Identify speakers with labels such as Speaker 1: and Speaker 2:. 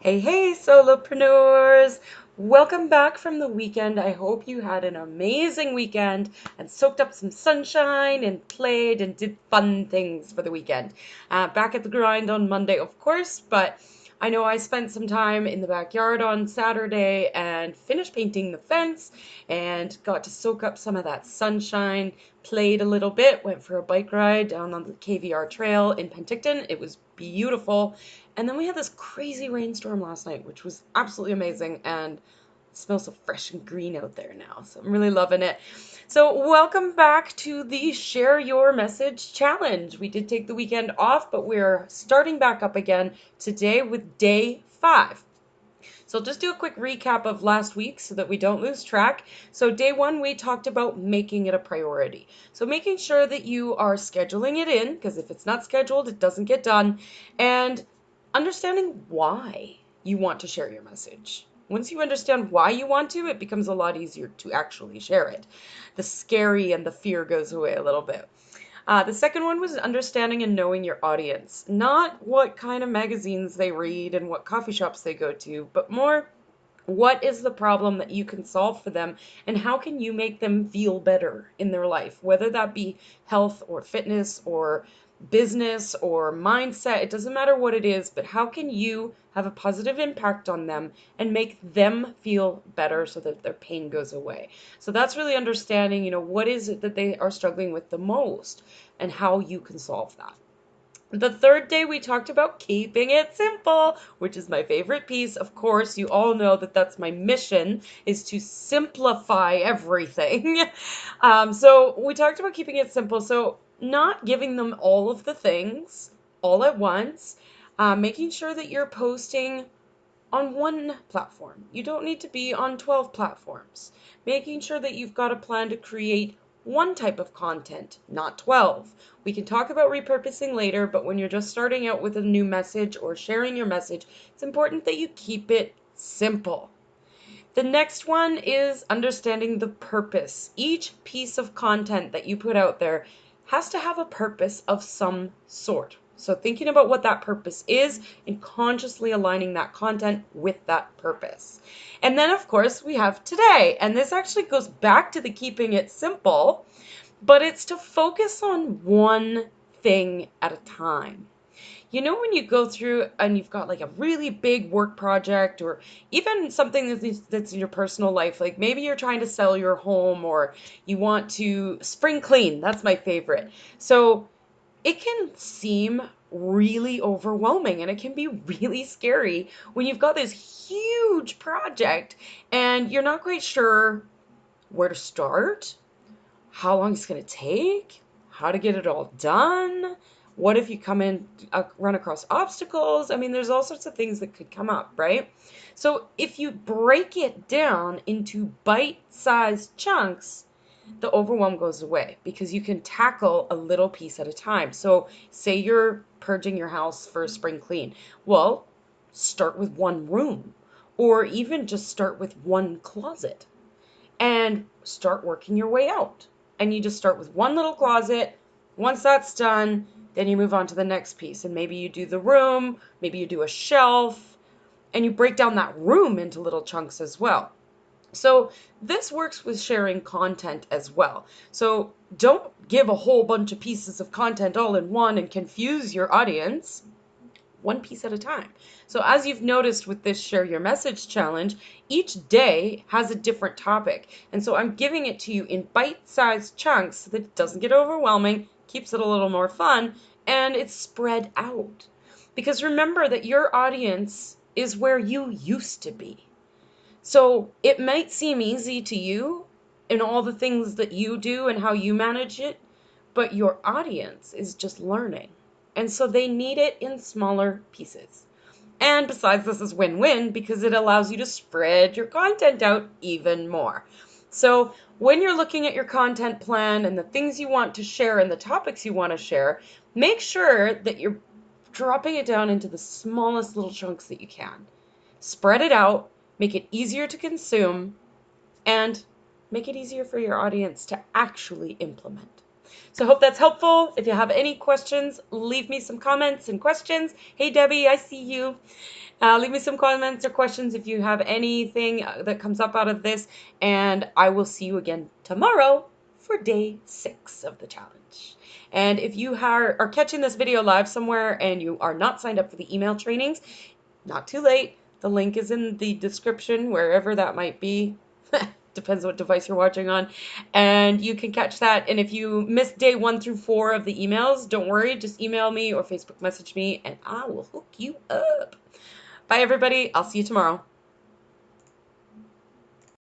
Speaker 1: Hey, hey, solopreneurs! Welcome back from the weekend. I hope you had an amazing weekend and soaked up some sunshine and played and did fun things for the weekend. Back at the grind on Monday, of course, but I know I spent some time in the backyard on Saturday and finished painting the fence and got to soak up some of that sunshine, played a little bit, went for a bike ride down on the KVR trail in Penticton. It was beautiful. And then we had this crazy rainstorm last night, which was absolutely amazing, and it smells so fresh and green out there now. So I'm really loving it. So welcome back to the Share Your Message Challenge. We did take the weekend off, but we're starting back up again today with day 5. So I'll just do a quick recap of last week so that we don't lose track. So day 1, we talked about making it a priority. So making sure that you are scheduling it in, because if it's not scheduled, it doesn't get done, and understanding why you want to share your message. Once you understand why you want to, it becomes a lot easier to actually share it. The scary and the fear goes away a little bit. The second one was understanding and knowing your audience. Not what kind of magazines they read and what coffee shops they go to, but more what is the problem that you can solve for them and how can you make them feel better in their life, whether that be health or fitness or business or mindset. It doesn't matter what it is, but how can you have a positive impact on them and make them feel better so that their pain goes away. So that's really understanding, what is it that they are struggling with the most and how you can solve that. The third day, we talked about keeping it simple, which is my favorite piece. Of course, you all know that that's my mission, is to simplify everything. So we talked about keeping it simple. So not giving them all of the things all at once, making sure that you're posting on one platform. You don't need to be on 12 platforms. Making sure that you've got a plan to create one type of content, not 12. We can talk about repurposing later, but when you're just starting out with a new message or sharing your message, it's important that you keep it simple. The next one is understanding the purpose. Each piece of content that you put out there has to have a purpose of some sort. So thinking about what that purpose is and consciously aligning that content with that purpose. And then of course we have today, and this actually goes back to the keeping it simple, but it's to focus on one thing at a time. When you go through and you've got like a really big work project or even something that's in your personal life, like maybe you're trying to sell your home or you want to spring clean. That's my favorite. So it can seem really overwhelming and it can be really scary when you've got this huge project and you're not quite sure where to start, how long it's going to take, how to get it all done. What if you come in, run across obstacles? I mean, there's all sorts of things that could come up, right? So if you break it down into bite-sized chunks, the overwhelm goes away because you can tackle a little piece at a time. So say you're purging your house for a spring clean. Well, start with one room or even just start with one closet and start working your way out. And you just start with one little closet. Once that's done, then you move on to the next piece. And maybe you do the room, maybe you do a shelf, and you break down that room into little chunks as well. So this works with sharing content as well. So don't give a whole bunch of pieces of content all in one and confuse your audience, one piece at a time. So as you've noticed with this Share Your Message challenge, each day has a different topic. And so I'm giving it to you in bite-sized chunks so that it doesn't get overwhelming, keeps it a little more fun, and it's spread out. Because remember that your audience is where you used to be. So it might seem easy to you in all the things that you do and how you manage it, but your audience is just learning. And so they need it in smaller pieces. And besides, this is win-win because it allows you to spread your content out even more. So when you're looking at your content plan and the things you want to share and the topics you want to share, make sure that you're dropping it down into the smallest little chunks that you can. Spread it out, make it easier to consume, and make it easier for your audience to actually implement. So I hope that's helpful. If you have any questions, leave me some comments and questions. Hey, Debbie, I see you. Leave me some comments or questions if you have anything that comes up out of this, and I will see you again tomorrow for day 6 of the challenge. And if you are catching this video live somewhere and you are not signed up for the email trainings, not too late. The link is in the description, wherever that might be. Depends what device you're watching on. And you can catch that. And if you missed day 1 through 4 of the emails, don't worry. Just email me or Facebook message me, and I will hook you up. Bye, everybody. I'll see you tomorrow.